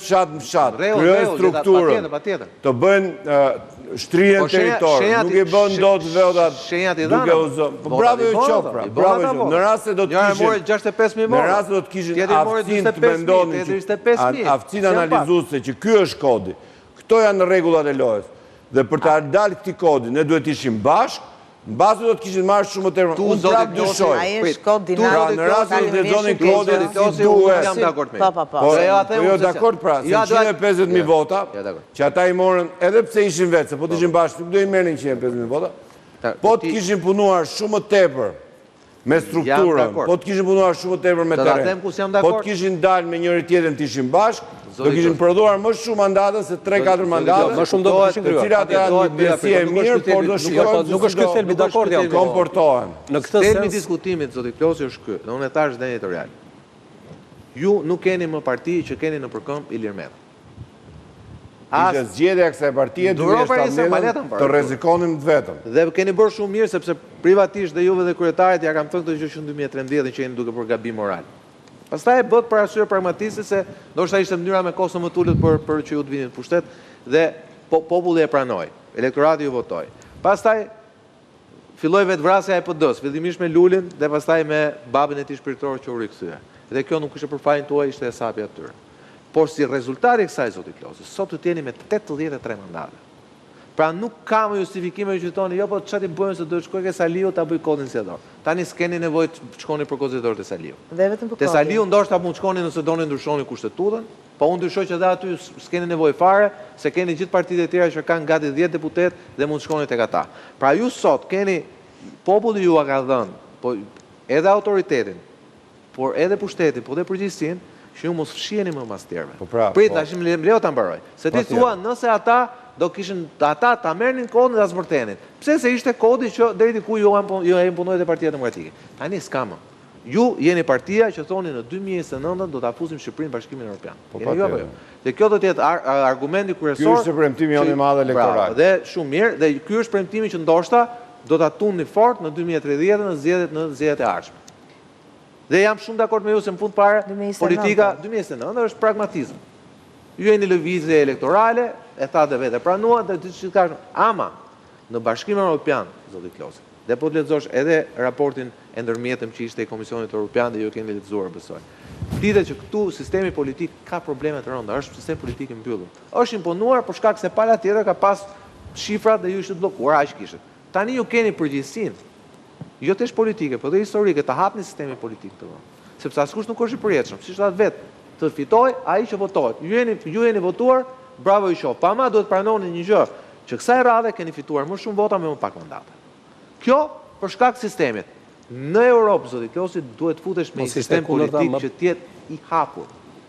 fshat në fshat, kryojnë strukturën, të bëjnë shtrijen territorë, nuk i bën dot vetat duke u zënë. Bravo ju qoftë, pra. Bravo ju. Në rast se do të kishin, në rast se do të kishin aftësinë të mendonin, aftësinë analizuese që ky është kodi. Këto janë rregullat e lojës. Dhe për të dalë këtij kodi, ne duhet të ishim bashkë. Në bazë do të kishin marrë shumë të tërë. Unë prapë dyshoj. Ai është kod dinamik. Në rast se të lexonin kodin si duhet. Jam dakord me. Po. Jo dakord pra, 150.000 vota, që ata i morën edhe pse ishin vetë, se po të ishin bashkë, nuk do i merrnin 150.000 vota. Po të kishin punuar shumë më tepër me strukturën, po të kishin punuar shumë më tepër me terren. Po të kishin dalë me njëri tjetrin të ishin bashkë, do kishin prodhuar më shumë mandate se 3-4 mandate, më shumë do të kishin krijuar. Të cilat janë një besi e mirë, por do shikojmë nuk është ky thelbi dakord jam. Komportohen. Në këtë sens thelbi i diskutimit zoti Klosi është ky. Dhe unë e thash deri editorial. Ju nuk keni më parti që keni në përkëmb Ilir Meta. Ishte zgjedhja e kësaj partie 2017 të rrezikonim vetëm. Dhe keni bërë shumë mirë sepse privatisht dhe juve dhe kryetarit ja kam thënë këtë gjë që në 2013 që jeni duke për gabim moral. Pastaj bët për arsye pragmatike se ndoshta ishte mënyra me kostë më tulët për që ju të vini në pushtet dhe populli e pranoi, elektorati ju votoi. Pastaj filloi vetvrasja e PD-s, fillimisht me Lulin dhe pastaj me babën e tij shpirtëror që u rikthye. Dhe kjo nuk ishte për fajin tuaj, ishte hesapja atyre. Por si rezultati i kësaj zoti Klosi, sot të jeni me 83 mandate. Pra nuk ka më justifikime që thoni, jo po çati bëjmë se do të shkoj ke Saliu ta bëj kodin zgjedhor. Tani s'keni nevojë të shkoni për kod zgjedhor te Saliu. Dhe vetëm për te Saliu ndoshta mund të shkoni nëse doni ndryshoni kushtetutën, po unë dyshoj që edhe aty s'keni nevojë fare, se keni gjithë partitë e tjera që kanë gati 10 deputet dhe mund të shkoni tek ata. Pra ju sot keni populli ju ka dhënë, po edhe autoritetin, por edhe pushtetin, po edhe përgjegjësinë, që ju mos fshiheni më mas tjerëve. Prit, tash më leo ta mbaroj. Se ti thua nëse ata do kishin ata ta merrnin kodin dhe ta zbërtenin. Pse se ishte kodi që deri diku ju e imponoi te Partia Demokratike. Tani s'ka më. Ju jeni partia që thoni në 2029 do ta fusim Shqipërinë në Bashkimin Evropian. Jeni ju apo jo? Dhe kjo do të jetë argumenti kryesor. Ky është premtimi jonë i madh elektoral. Dhe shumë mirë, dhe ky është premtimi që ndoshta do ta tunni fort në 2030 në zgjedhjet e ardhshme. Dhe jam shumë dakord me ju se në fund fare politika 2029 është pragmatizëm. Ju jeni lëvizje elektorale, e tha dhe vetë pranuan dhe diçka ama në Bashkimin Evropian, zoti Klosi. Dhe po të lexosh edhe raportin e ndërmjetëm që ishte i Komisionit Evropian dhe ju keni lexuar besoj. Flitet që këtu sistemi politik ka probleme të rënda, është sistem politik i mbyllur. Është imponuar për shkak se pala tjetër ka pas shifra dhe ju ishte bllokuar, aq kishit. Tani ju keni përgjegjësinë jo tesh politike, por dhe historike të hapni sistemin politik të vonë. Sepse askush nuk është i përjetshëm, siç thatë vetë, të fitoj ai që votohet. Ju jeni votuar, bravo ju qof. Pama duhet pranoni një gjë, që kësaj radhe keni fituar më shumë vota me më pak mandate. Kjo për shkak sistemit. Në Europë, zoti Klosi, duhet futesh me një sistem politik që të jetë i hapur.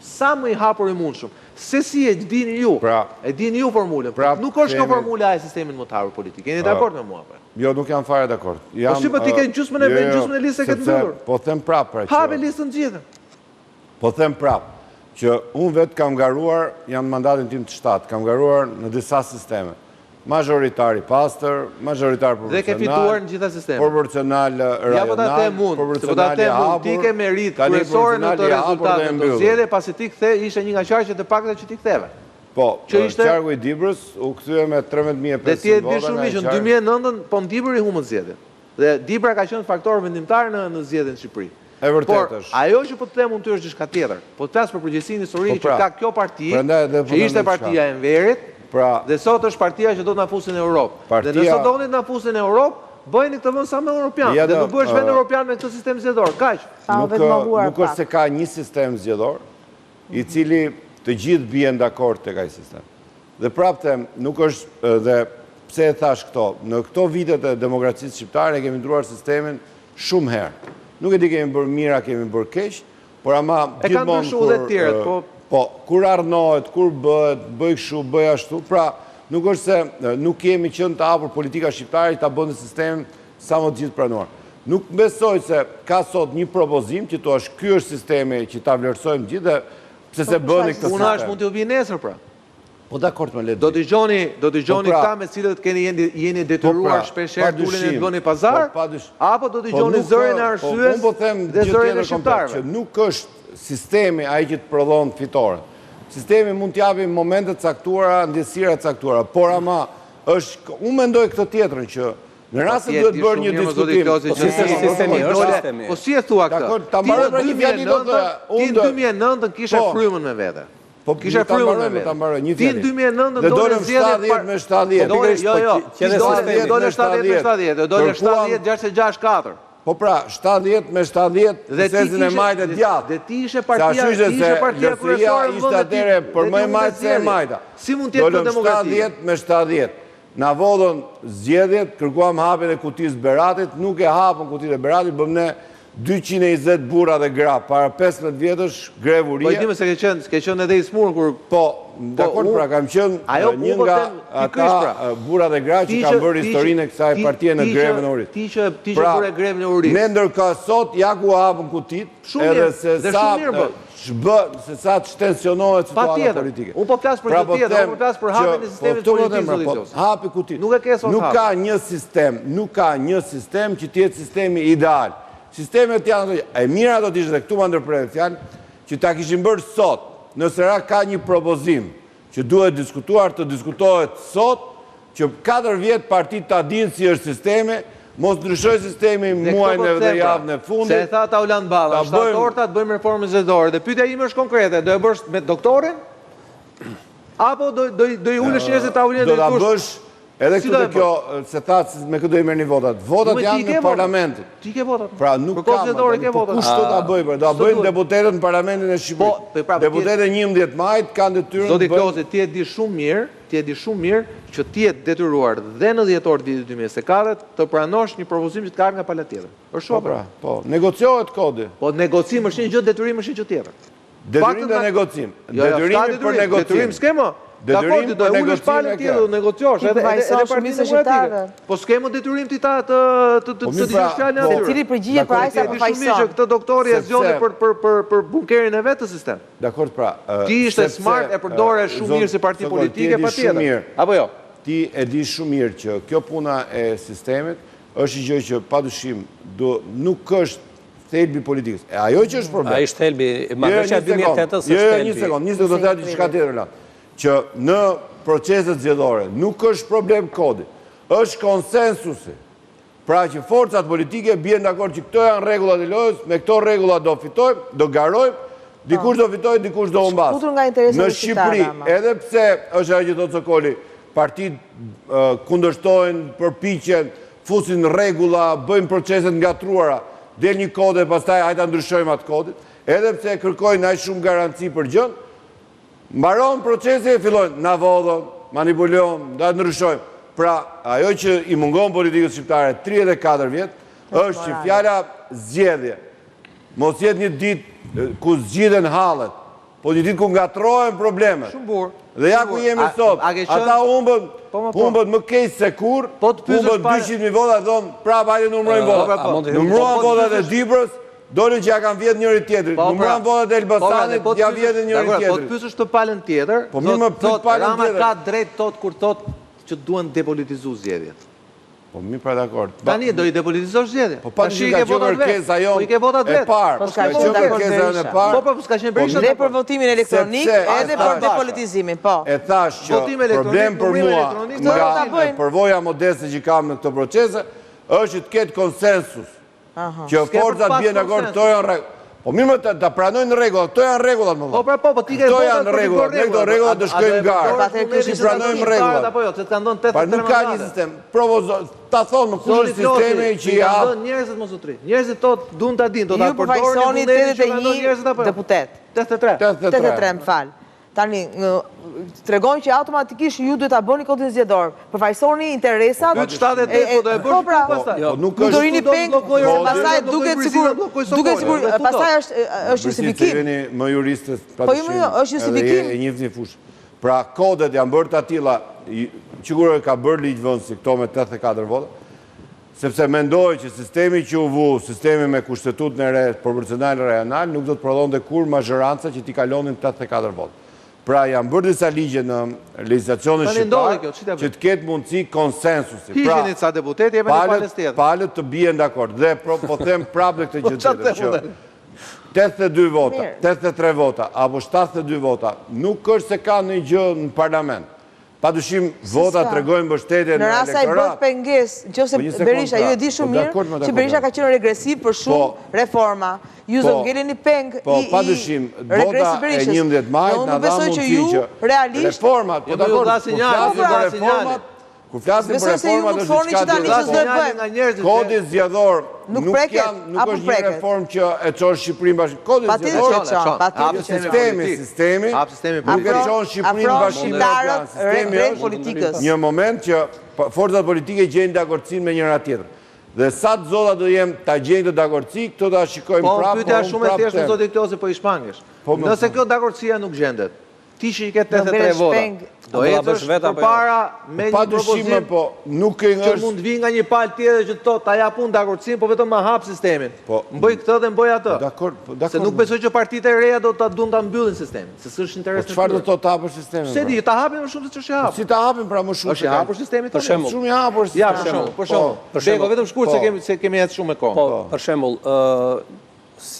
Sa më i hapur i mundshëm. Se si e dini ju? E dini ju formulën. Nuk është kjo formula e sistemit më të hapur politik. Jeni dakord me mua apo? Jo, nuk jam fare dakord. Po si po ti ke gjysmën e listës këtë mbyllur? Po them prapë. Hapi listën gjithë. Po them prapë që unë vetë kam garuar, janë mandatin tim të 7, kam garuar në disa sisteme. Majoritari pastër, majoritar proporcional. Dhe ke fituar në gjitha sistemet. Proporcional rajonal. Ja po ta them unë, se po ta them unë, ti ke merit kryesore në të rezultatet të zgjedhjeve, pasi ti kthe ishte një nga qarqet e pakta që ti ktheve. Po, qarku i Dibrës u kthye me 13.500 vota. Dhe ti e di shumë mirë që në 2009 po në Dibër i humbën zgjedhjen. Dhe Dibra ka qenë faktor vendimtar në zgjedhjen në Shqipëri. E vërtet është. Por ajo që po të them unë ty është diçka tjetër. Po të flas për përgjegjësinë historike që ka kjo parti, që ishte partia e Enverit. Dhe sot është partia që do të na fusin në Europë. Dhe nëse doni të na fusin në Europë, bëjeni këtë vend sa më europian. Dhe do bëhesh vend europian me këtë sistem zgjedhor. Kaq. Nuk është se ka një sistem zgjedhor i cili të gjithë bien dakord tek ai sistem. Dhe prapë them, nuk është dhe pse e thash këto, në këto vitet e demokracisë shqiptare kemi ndruar sistemin shumë herë. Nuk e di kemi bërë mira, kemi bërë keq, por ama gjithmonë po, kur ardhnohet, kur bëhet, bëj kështu, bëj ashtu, pra nuk është se nuk kemi qenë të hapur politika shqiptare ta bënë sistemin sa më të gjithë pranuar. Nuk besoj se ka sot një propozim që thua ky është sistemi që ta vlerësojmë gjithë dhe pse se bëni këtë sistem. Unash mund të vi nesër pra. Po dakord me le. Do dëgjoni këta me cilët jeni detyruar shpeshherë tulin e të bëni pazar, apo do dëgjoni zërin e arsyes dhe zërin e shqiptarëve. Që nuk është sistemi ai që të prodhon fitore. sistemi mund t'japi momente caktuara, ndjesira caktuara, por ama është, unë mendoj këtë tjetrën që në rast se duhet bërë një diskutim. Po si e thua këtë? Ta mbaroj për një fjali do të... Ti në 2009 kishe frymën me vete. Kishe frymën me vete. Ti në 2009 dole zgjedhjet me 70. Dole 70 dole 70-66-4. Po pra, 70 me 70, sezin e majtë e djatë. Dhe ti ishe partia kryesore në ishte atere për më e majtë se e majta. Si mund t'jetë për demokratia? 70 me 70. Na vodhën zgjedhjet, kërkuam hapjen e kutisë Beratit, nuk e hapën kutitë e Beratit, bëm ne 220 burra dhe gra, para 15 vjetësh grevurie. Po i dime se ke qënë edhe i smurën kur... Po, dakord pra, kam qënë një nga ata burra dhe gra që kam bërë historinë e kësaj partije në grevën e Urit. Ti që bërë grevën e Urit. Ne ndërka sot, ja ku hapën kutit, edhe se sa të shtensionohet situata politike. Unë po flasë për këtë tjetër, unë po flasë për hapjen e sistemit politik, zoti Qosë. Hapi kutit. Nuk e ke sot hapë. Nuk ka një sistem që tjetë sistemi ideal. Sistemet janë, e mira do t'ishtë dhe këtu më ndërprejë fjalë, që ta kishim bërë sot, nëse ka një propozim që duhet diskutuar, të diskutohet sot, që 4 vjetë partit ta dinë si është sisteme, mos ndryshoj sistemi muajnë dhe javën e fundit. Se e tha Tauland Balla, shtatorta të bëjmë reformën zgjedhore, dhe pyetja ime është konkrete, do e bësh me doktorin? Apo do i ulesh njerëzit tavullin do ta bësh edhe këtë dhe kjo, se tha me këtë do i merrni votat. Votat janë në parlamentit. Ti ke votat. Pra nuk ka, po kush do ta bëj, do ta bëjnë deputetët në parlamentin e Shqipërisë. Deputetët 11 majit kanë detyrën. Zoti Klosi, ti e di shumë mirë që ti je detyruar dhe në dhjetor vitit 2024 të pranosh një propozim që të ka nga pala tjetër. Është shumë. Po, negociohet kodi. Po negocim është një gjë, detyrim është një gjë tjetër. Detyrim dhe negocim. Detyrimi për negocim. Detyrim s'kemo. Dakor, do e ulesh palën tjetër, do negociosh edhe partinë demokratike. Po s'kemo detyrim ti ta të dëgjosh fjalën e atyre. Cili përgjigje për ai sa përfaqëson. Që këtë doktori e zgjodhi për bunkerin e vet të sistem. Dakor, pra. Ti ishte smart, e përdore shumë mirë si parti politike patjetër. Apo jo? Ti e di shumë mirë që kjo puna e sistemit është një gjë që padyshim nuk është thelbi politikës. E ajo që është problem. Ai është thelbi, marrëveshja 2008-s është thelbi. Një sekond, do të thajë diçka tjetër la. Që në proceset zgjedhore nuk është problem kodi, është konsensusi. Pra që forcat politike bien dakord që këto janë rregullat e lojës, me këto rregulla do fitojmë, do garojmë, dikush do fitojë, dikush do humbas. Në Shqipëri, edhe pse është ajo që thotë Sokoli, partitë kundërshtojnë, përpiqen, fusin rregulla, bëjnë procese të ngatruara, del një kod e pastaj hajta ndryshojmë atë kodit, edhe pse kërkojnë aq shumë garanci për gjën, mbaron procesi e fillojnë, na vodhën, manipulojnë, da ndryshojnë. Pra, ajo që i mungon politikës shqiptare 34 vjetë, është që fjala zgjedhje. Mos jetë një ditë ku zgjidhen hallet, po një ditë ku ngatrohen problemet. Shumë burë. Dhe ja ku jemi sot, ata humbën më keq se kur, humbën 200.000 vota, thonë, prapë hajde numrojnë votat. Numruan votat e Dibrës, dolin që ja kanë vjetë njëri tjetërit. Numruan votat e Elbasanit, ja vjetë njëri tjetërit. Po të pyesësh të palën tjetër, Rama ka drejt tot kur tot që duhen depolitizu zgjedhjet. Po mi pra dakord. Tani do i depolitizosh zgjedhje. Po pa që ka që kërkesa jonë e parë. Po s'ka qenë kërkesa jonë e parë. Po s'ka qenë Berisha. Dhe për votimin elektronik, edhe për depolitizimin, po. E thash që problem për mua, nga përvoja modeste që kam në këto procese, është që të ketë konsensus. Që forcat bjen dakord, këto janë rregull. Po mirë më të pranojnë regullat, këto janë regullat më vërë. Po, ti ke votat janë regullat, ne këto regullat të shkojmë garë. Si pranojmë regullat. Pa nuk ka një sistem. Ta thonë më kush është sistemi që i hapë. Njerëzit më sotri. Njerëzit tot dun të din, do të përdojnë një mundetin që pranojnë njerëzit apo jo? Deputet. 83, më falë. Tani, të regojnë që automatikisht ju duhet të bëni kodin zgjedhor. Përfaqësoni interesat... Pyet shtetet po do e bësh këtu pastaj. Nuk është... Dorini peng, pastaj duket sigur, pastaj është justifikim. Si jeni më juristës, Po ju më është justifikim. E njëftë një fushë. Pra, kodet janë bërë të atila, qëgurë ka bërë ligjvënësi këto me 84 vota, sepse mendoj që sistemi që u vu, sistemi me kushtetut në re, proporcional rajonal, nuk do të prodhon dhe kur mazhëranca që ti kalonin 84 vota. Pra, janë bërë disa ligje në legislacionin shqiptar që të ketë mundësi konsensusi. Hishin ca deputeti e me në palës tjetër. Palët të bjen dakord. Dhe po them prapë në këtë gjithë tjetër. 82 vota, 83 vota, apo 72 vota, nuk është se ka një gjë në parlament. Pa dushim, vota të regojnë bështetje në elektorat. Në rasa i bërë penges, gjose Berisha, ju e di shumë mirë që Berisha ka qenë regresiv për shumë reforma. Ju zë ngeli një peng i regresiv Berishës. Në unë besoj që ju realisht... Reformat, po dakord, ku flasim për reformat është diçka kodi zgjedhor nuk është një reformë që e çon Shqipërinë bashkë. Kodi zgjedhor, sistemi nuk e çon Shqipërinë bashkë. Sistemi është një moment që forcat politike gjejnë dakordsinë me njëra tjetrën. Dhe sa të zota do jem ta gjejnë të dakordsi, këto ta shikojmë prapë. Po pyetja shumë e thjeshtë zoti Klose, po i shmangesh. Nëse kjo dakordsia nuk gjendet, ti që i ke 83 vota, do ecësh përpara me një propozim që mund vi nga një palë tjetër që ta japun dakordsinë, po vetëm ma hap sistemin. Mbëj këtë dhe mbëj atë. Se nuk besoj që partitë e reja do ta duan ta mbyllin sistemin, se s'është interes në tyre. Çfarë do të hapësh sistemin? Se di, ta hapin më shumë se ç'është hapur. Si ta hapin pra më shumë? Është i hapur sistemi tonë. Shumë i hapur. Ja, për shembull. Beko, vetëm shkurt se kemi jetë shumë me kohë. Po, për shembull,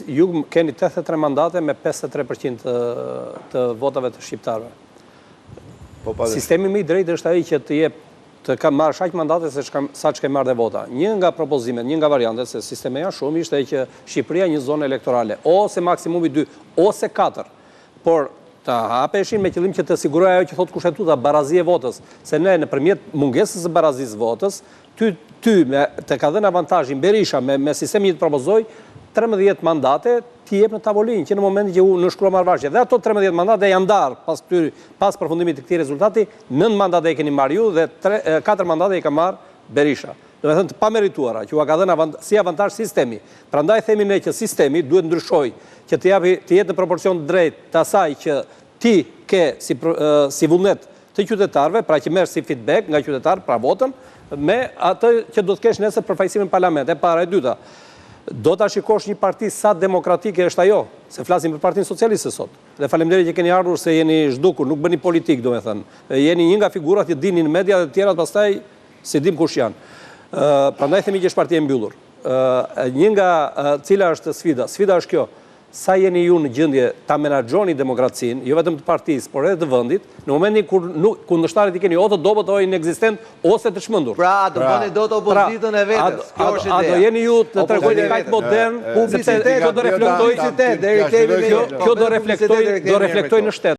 ju keni 83 mandate me 53% të votave të shqiptarëve. Sistemi më i drejtë është ai që të jep të marrë shaq mandate se sa që ke marrë dhe vota. Një nga propozimet, një nga variantet, se sisteme janë shumë, ishte që Shqipëria një zonë elektorale, ose maksimumi 2, ose 4, por të hapeshin me qëllim që të siguroj ajo që thotë kushtetuta, barazi e votës, se ne nëpërmjet mungesës së barazisë votës, ty të ka dhënë avantazhin Berisha me sistemin që të propozoj 13 mandate ti jep në tavolinë, që në momentin që u nënshkrua marrëveshje. Dhe ato 13 mandate janë ndarë pas përfundimit të këtij rezultati, 9 mandate i keni marrë ju dhe 4 mandate i ka marrë Berisha. Do të thënë të pamerituara, që u ka dhënë si avantazh sistemi. Prandaj themi ne që sistemi duhet ndryshojë, që të jetë në proporcion të drejtë të asaj që ti ke si vullnet të qytetarëve, pra që merr si feedback nga qytetarët, pra votën, me atë që do të kesh nesër përfaqësimin në parlament. E para, e dyta, do ta shikosh një parti sa demokratike është ajo, se flasim për Partinë Socialiste sot. Dhe faleminderit që keni ardhur se jeni zhdukur, nuk bëni politik, domethënë. Jeni një nga figurat që dini në media dhe të tjerat pastaj si dim kush janë. Prandaj themi që është parti e mbyllur. Një nga cila është sfida? Sfida është kjo. Sa jeni ju në gjendje ta menaxhoni demokracinë, jo vetëm të partisë, por edhe të vendit, në momentin kur kundërshtarët i keni o të dobët o inekzistent ose të çmendur. Pra, do bëni dot opozitën e vetes. Kjo është ideja. A do jeni ju të tregoni kaq modern, publicitet, kjo do reflektoj në shtet.